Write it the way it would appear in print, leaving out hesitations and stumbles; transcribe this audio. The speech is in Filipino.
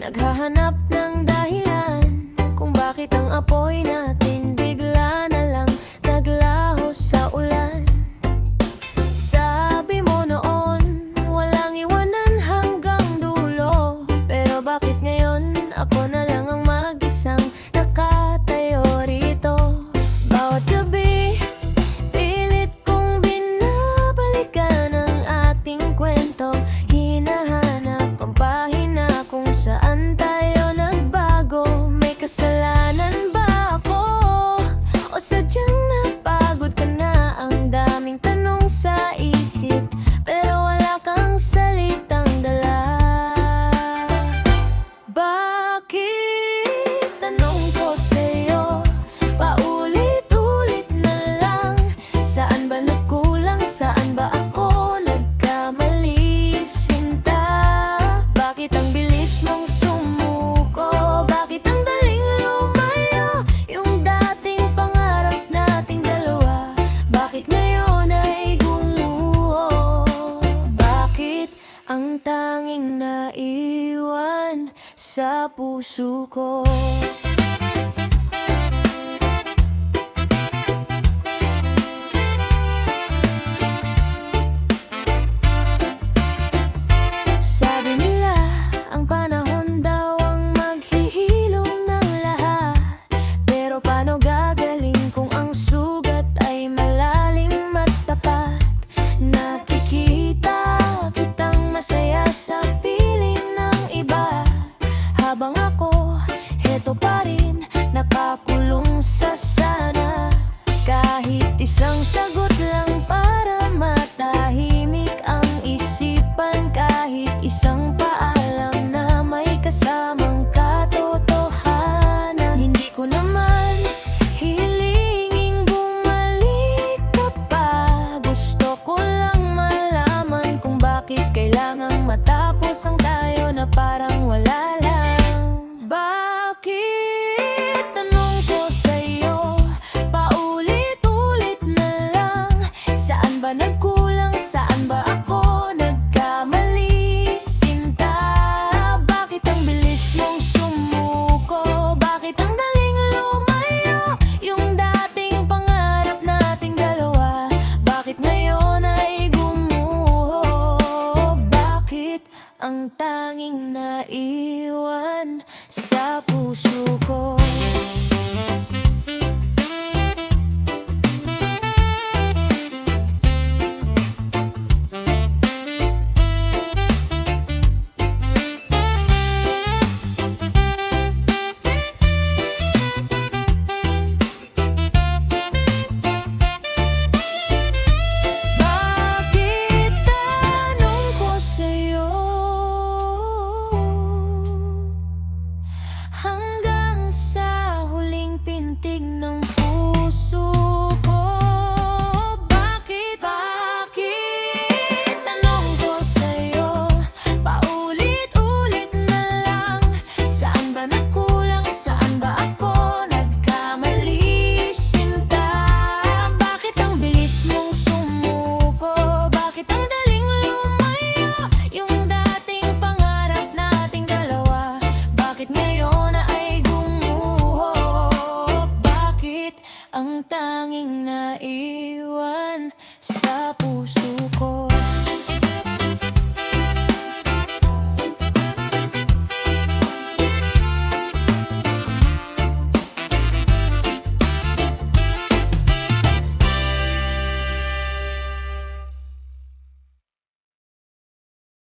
Naghahanap ng dahilan kung bakit ang apoy natin bigla na lang naglaho sa ulan. Sabi mo noon, walang iwanan hanggang dulo. Pero bakit ngayon ako na lang ang mag-isang nakatayo rito? Bawat gabi, pilit kong binabalikan ang ating kwento. Hinahanap ang pahina kung saan tayo nagbago. May kasalanan ba ako? O sadyang napagod ka na? Ang daming tanong sa isip, pero wala kang salitang dala. Bakit? Tanong ko sa'yo, paulit-ulit na lang. Saan ba nagkulang? Saan ba ako nagkamali? Sinta, bakit ang bilis mong sumuko? Bakit ang daling lumayo? Yung dating pangarap nating dalawa, bakit ngayon ay gumuho? Bakit ang tanging naiwan sa puso ko? Sabi nila, ang panahon daw ang maghihilom ng lahat. Pero paano gagaling kung ang sugat ay malalim at tapat? Nakikita kitang masaya sa piling ng iba, habang ako, heto pa rin, nakakulong sa sana. Kahit isang sagot lang para matahimik ang isipan, kahit isang paalam na may kasamang katotohanan. Hindi ko naman hilinging bumalik ka pa. Gusto ko lang malaman kung bakit kailangang matapos ang tayo na parang wala lang. Bakit? Tanong ko sa'yo, paulit-ulit na lang. Saan ba nagkulang? Saan ba ako nagkamali? Sinta, bakit ang bilis mong sumuko? Bakit ang daling lumayo? Yung dating pangarap nating dalawa, bakit ngayon ay gumuho? Bakit ang tanging naiwan sa puso ko? Bakit? Tanong ko sa'yo, hanggang sa huling pintig ng puso ko. Bakit? Bakit? Tanong ko sa'yo, paulit-ulit na lang. Saan ba nagkulang? Saan ba ako nagkamali? Sinta, bakit ang bilis mong sumuko? Bakit ang daling lumayo? Yung dating pangarap nating dalawa, bakit ngayon ay gumuho? Bakit ang tanging naiwan sa puso ko?